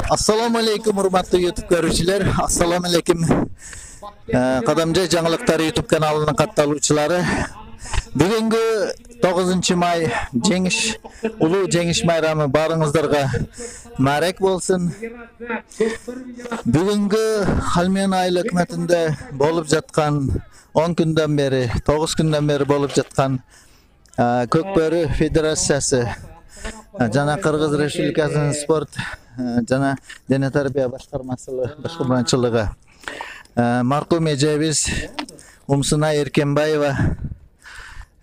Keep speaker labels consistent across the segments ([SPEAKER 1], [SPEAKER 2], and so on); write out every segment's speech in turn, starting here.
[SPEAKER 1] Assalamu alaikum hurmatly YouTube görüşçüler. Assalamu alaikum. Qadamja жаңылыктар YouTube kanalının katılımcıları. Bugünkü 9 may Ulu Cengiş Bayramı barыңыздарга marek bolsun. Bugünkü Halmiyan aylı hükümetinde bolup жатқан 10 günden beri, 9 günden beri bolup жатқан Көкбөрү Федерациясы жана Кыргыз Республикасынын спорт жана дене тарбия башкармачылыгы маркум эжебиз Умсына Эркенбаева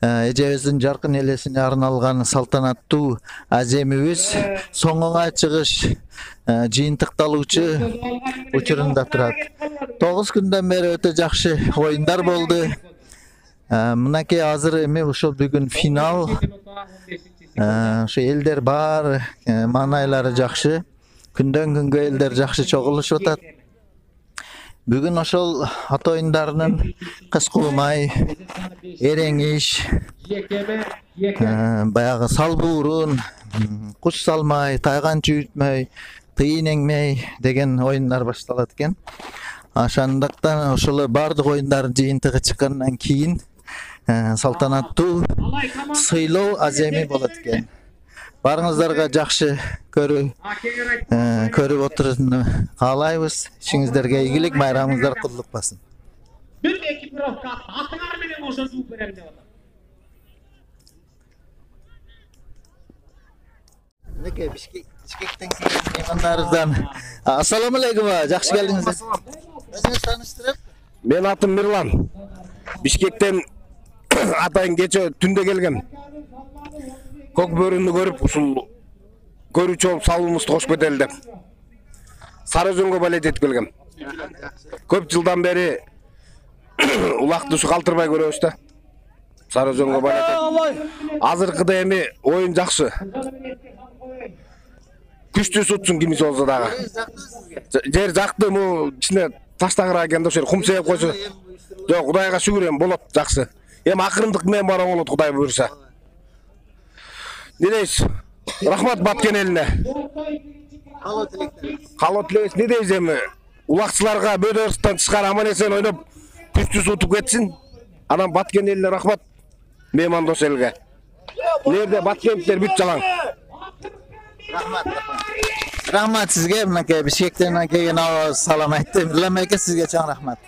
[SPEAKER 1] эжебиздин жаркын элесине арналган салтанаттуу аземибиз соңуңа чыгыш жыйынтыкталуучу учурунда турат. 9 күндөн бери өтө жакшы оюндар болду. Мынакей азыр эми ушул бүгүн финал. Şu elder бар, манайлары жакшы. Күндөн күнгө элдер жакшы чогулушуп атат. Бүгүн ошол ата оюндарынын кыз кулмай, эреңиш, баягы салбуурун, куш салмай, тайган чүйүтмөй, тыйын эңмей деген оюндар башталат экен. Ошондуктан ошол бардык оюндардын жыйынтыгы чыккандан кийин салтанаттуу сыйлоо аземи болот экен. Барыңыздарга жакшы көрүп отурууну каалайбыз. Ишиңиздерге ийгилик, майрамыңыздар кутлук болсун.
[SPEAKER 2] Бир экипировка атыңар менен ошо жууп берем деп атат.
[SPEAKER 1] Неке Бишкектен келген меймандарыбыздан ассаламу алейкум, жакшы келдиңиздер. Өзүңүз тааныштырып?
[SPEAKER 3] Мен атым Мирлан. Бишкектен атайын кече түндө келгем. Көкбөрүнү көрүп, ушул көрүүчү болуп салуубузду кошуп кетели деп. Сары Өзөнгө балет этип келгем. Көп жылдан бери улакты ушу калтырбай көрөбүз да. Сары Өзөнгө балет. Азыркыда эми оюн жакшы. Күчтүү сутсун кимиси болсо дагы. Жер жакты, му ичине таштагыра экенде ошо кум себеп койсо. Жок, Кудайга шүгүр эми болот жакшы. Эми акырындык менен барып болот, Кудай буйруса. Не дейсиз? Рахмат Баткен элине. Калоо тилебейсиз. Не дейсиз эми? Улакчыларга бөдөрүстөн чыккан аман-эсен ойноп, күчтүү сутуп кетсин. Анан Баткен элине рахмат. Меймандош элге. Нерде Баткендиктер бүт жалаң.
[SPEAKER 1] Рахмат сизге, мынакей Бишкектен келген салам айтты. Мирлан эке, сизге чоң рахмат.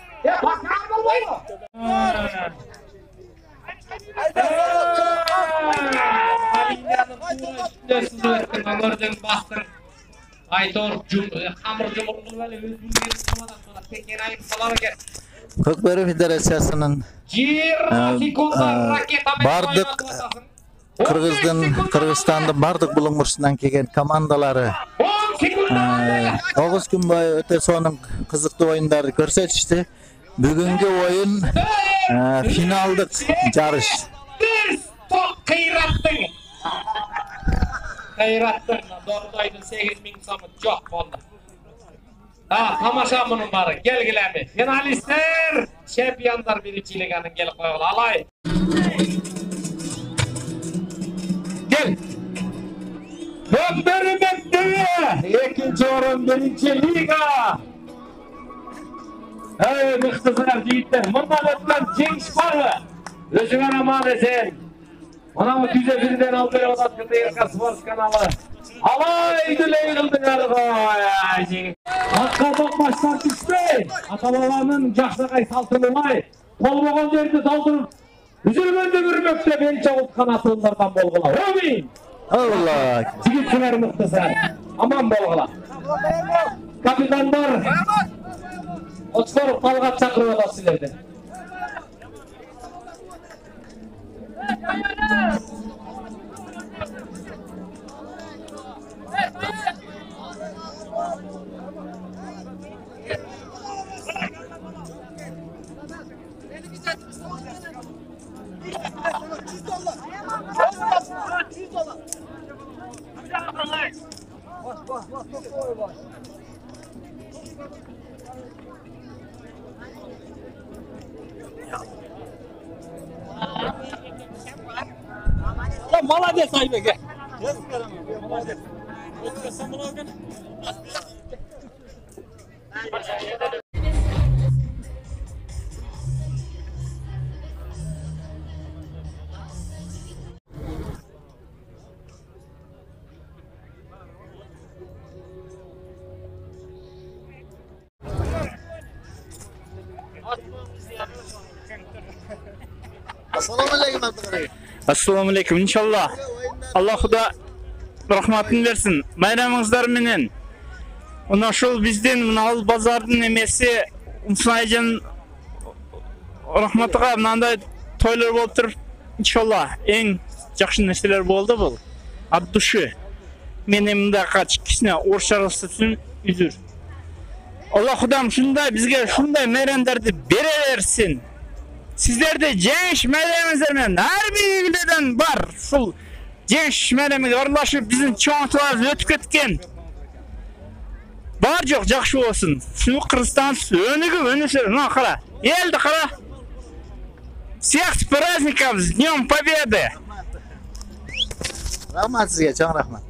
[SPEAKER 1] Көкбөрү Федерациясынын бардык Кыргызстандын бардык булуң бурчунан келген командалары 9 күн бою өтө сонун кызыктуу оюндарды көрсөтүштү. Бүгүнкү оюн финалдык жарыш.
[SPEAKER 2] Кайраттың Дордойдун 8000 сомы жок болду. Тамаша мунун бары. Келгилеми. Финалисттер, чемпиондар биринчилигинин келип койгула. Алай. Gel. Көкбөрү Мектеби, 2-нчи орун 1-нчи лига. Мыктыздар жигиттер, мындан өткөн жеңиш бары. Өзүңөр аман эсен. Мына түзө бирден алып берип атат КТРК спорт каналы. Алай дилей кылдыңар го. Акка токмаштар түшпөй, ата-бабанын жакшыргай салтынылай, болбогон жерди толтуруп, үзүлгөндө бир мөктөп эл чогулткан атуулардан болгула. Амин.
[SPEAKER 1] Allah.
[SPEAKER 2] Жигитсиңер мыктыздар. Аман болгула. Капитандар Отскоров Талгат чакырып атат силерди.
[SPEAKER 4] Молодец, Айбек.
[SPEAKER 2] Молодец.
[SPEAKER 1] Assalamualaikum Abdurrahim.
[SPEAKER 4] Assalamu alaikum. İnşallah Allah Xuda rahmatını versin. Bayramınızlar menen. Ona şol bizden mınal bazardın emesi Umsunaycan rahmatıga mınандай toylar bolup turup inşallah en жақсы нәрселер болды бұл. От души. Мен мында кичине орысша араласып үзүр. Алла Худам шундай бизге шундай мейрамдарды бере берсин. Сиздерде жеңиш мейрамыңыздар менен ар биринен бар. Шул жеңиш мейрамыга аралашып биздин чоңтуарыбыз өтүп кеткен. Бар жок жакшы болсун. Шуну Кыргызстан өнүгүп, мына кара. Элди кара. Всех с праздником, с Днем Победы!
[SPEAKER 1] Rahmat sizge, çok rahmat.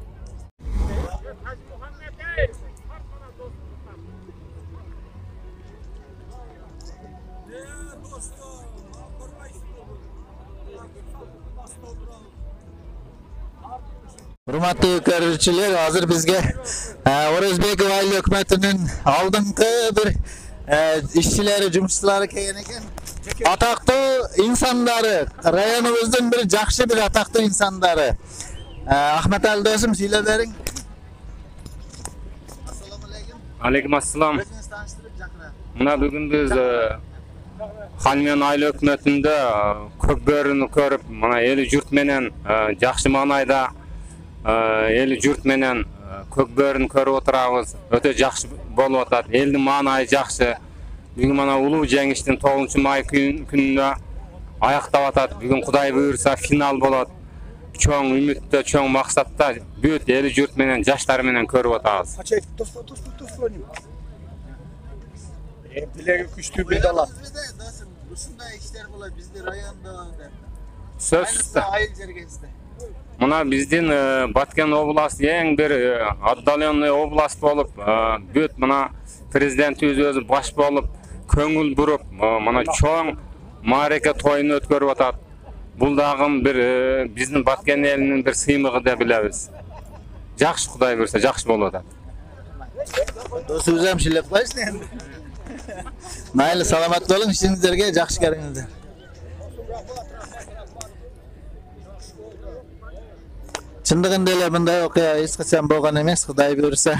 [SPEAKER 1] Hurmatly görüşçüler, hazır bizge O'rozbekov aile hökümetinin aldığınki bir işçileri, cumhurçuları kelgen eken. Ataklı insanları, rayonumuzun bir jakşı bir ataklı insanları. Ahmet Ali dostum, söyle verin. Assalamu alaikum.
[SPEAKER 4] Aleyküm assalam.
[SPEAKER 1] Özünüz tanıştırıp jakıra.
[SPEAKER 4] Muna bugün biz Xanmen aile hökümetinde köpbörünü körüp, muna eli jurt menen jakşı manayda eli jurt menen köpbörünü körüp oturabız. Öte jakşı bolup atat. Eldin manayı jakşı. Bugün mana uluu jеңиштин 9-may gününde ayaktap atat. Bugün Kuday buyursa final bolat. Çoğun ümitde, çoğun maksatda büyük eli jurt menen, jaşlar menen körüp atabız.
[SPEAKER 5] To'xta. Dilegi kuchli bedala.
[SPEAKER 1] Bizde dostum, busunday işler bo'ladi bizde rayonda.
[SPEAKER 4] Söz
[SPEAKER 1] Ayniqsa ayıl jergesinde.
[SPEAKER 4] Muna bizdin Batken oblast eң bir отдаленный oblast bolup, büyük muna prezident özü baş bolup, köngül burup, muna çoğun mareke toyunu ötkörüp atat. Bul dagım bir bizdin Batken elinin bir sıymıgı da bilebиz. Jakşı Kuday berse, jakşı bolup atat.
[SPEAKER 1] Dostumuz hem şilep koysun endi. Mayli salamat olun, işinizlerge jakşı geliңiздер. Çındığında ele bunday okuya hiç kaçan bolgan emes, Xuday buyursa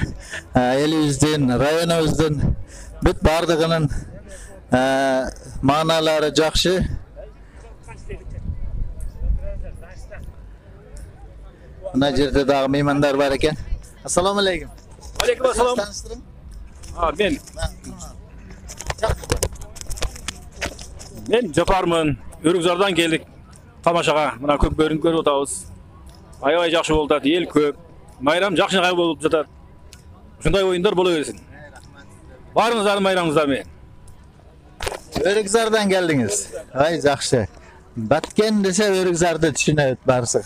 [SPEAKER 1] elibizden, rayonubuzdan büt bardığının manalary jakşı. Mına jerde dagı meymandar bar eken. Assalamu alaikum.
[SPEAKER 5] Aleyküm assalam.
[SPEAKER 1] Tanıştırın.
[SPEAKER 5] Ben Japarmın. Ürükzardan geldik. Tamaşaga. Mına köp görünüp görüp otabız. Aябай жакшы болуп атат, эл көп. Майрам жакшы болуп жатат. Ушундай оюндар боло берсин. Барыңыздардын майрамыңыздар менен.
[SPEAKER 1] Örükzardan geldiniz. Ay jakşı. Batken dese Örükzardı düşünüp barsık.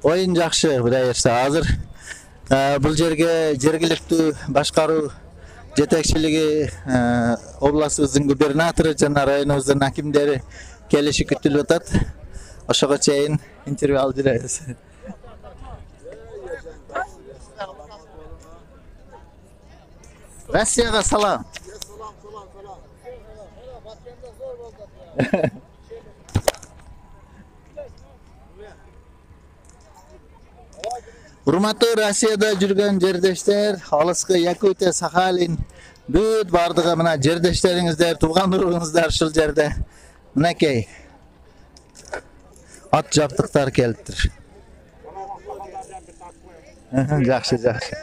[SPEAKER 1] Oyun jakşı Xuday hazır. Bul jerge jergilikti başkarуу жетекчилиги областыбыздын губернатору жана районубуздун акимдери келиши күтүлүп атат. Ошого чейин интервью алып жүрөбүз. Россияга салам. Урматтуу Россияда жүргөн жердештер, алыскы Якутия, Сахалин, бүт бардыгы мына жердештериңиздер, тууган уругуңуздар ушул жерде. Мынакей at жабдыктар келиптир. Жакшы, жакшы.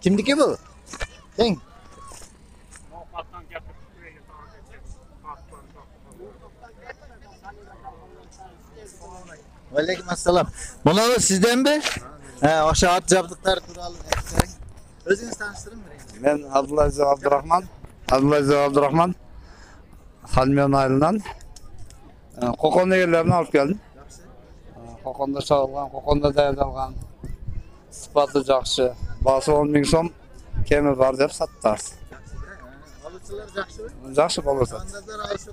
[SPEAKER 1] Kimdiki bu? Тең. Aleyküm assalam. Bunlar sizden mi? Aşağı at jabdıklar turalı. Özünüz tanıştırın mı?
[SPEAKER 6] Ben Abdulaziz Abdurrahman. Xanmen ayılından. Kokon yerlerini alıp geldim. Kokonda çağılgan, kokonda dayanalgan. Sıfatı jakşı. Bası 10.000 so'm kemi var dep sattarız.
[SPEAKER 1] Alıcılar jakşı mı?
[SPEAKER 6] Jakşı bolursa.
[SPEAKER 1] Andazlar alışıda.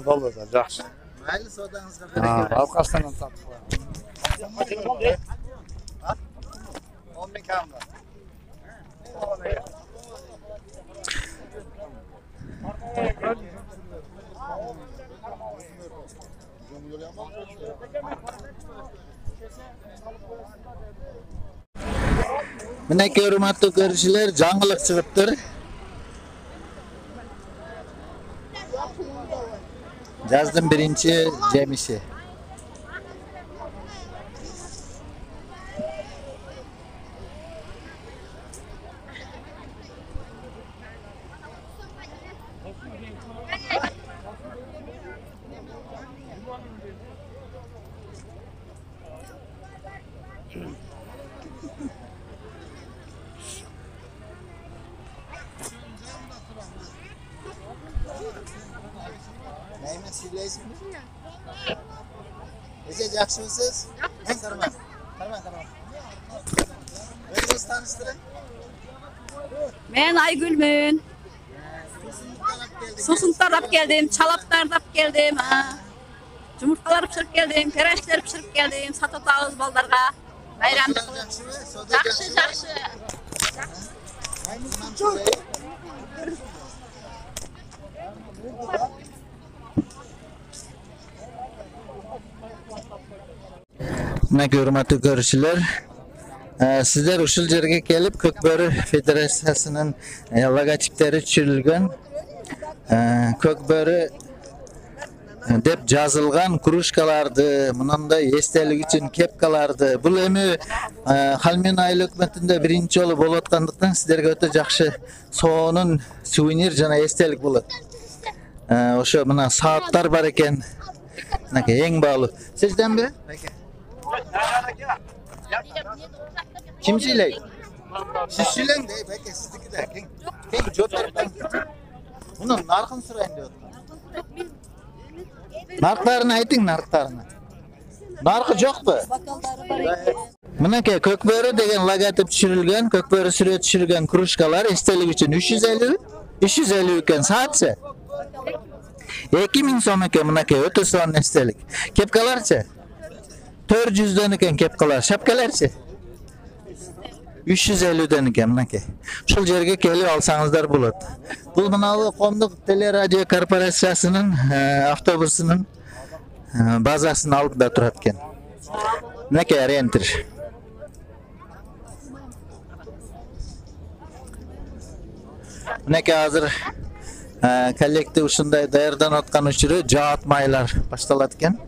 [SPEAKER 6] Bolursa jakşı.
[SPEAKER 1] Mayli sodanızga bereket.
[SPEAKER 6] Alqaşdan tapıp.
[SPEAKER 1] 10.000 kam var. Mineki hurmatly görüşçüler, жаңылык чыгыптыр. Жаздын birinci жемиши. Neyme söyleysiniz mi? Ece yakışmışsınız. Karman. Özünüzü tanıştırın.
[SPEAKER 7] Men Aygülmün. Susun tarap geldim, çalap tarap geldim. Cumhurtalar pişirip geldim, pereşler pişirip geldim. Satıp ağız baldarga. Bayramda. Жақшы.
[SPEAKER 1] Mineki hurmatly görüşçüler, sizler uşul jerge kelip Kökbörü Federatsiyasının logotipleri düşürülgen Kökbörü dep жазылган кружкаларды, мынандай эстелик үчүн кепкаларды, бул эми Халмен айыл өкмөтүндө биринчи жолу болуп аткандыктан сиздерге өтө жакшы сонун сувенир жана эстелик болот. Ошо мына сааттар бар экен. Мынакей эң баалуу. Сизденби? Kim söyleyeyim? Siz söyleyin de belki sizdeki de. Kim jotarıp bunun narkını sırayın diyor. Narklarını aytın narklarını. Narkı yok mu? Mınake Kökbörü degen logotip düşürülgen, Kökbörü süre düşürülgen krужкалар естелик için 350 eкен saatçı. 2000 so'm ekan mınake öte son естелик. Kepkalarçı? 400'den ekan kepkalar, şapkalarçı? 350'den ekan mınake. Şul jerge kelip alsаңыздар болот. Бул мынабу Коомдук телерадио корпорациясынын автобусунун базасынын алдында турат экен. Мынакей рентер. Мынакей азыр коллектив ушундай даярданып аткан учуру жаат майлар башталат экен.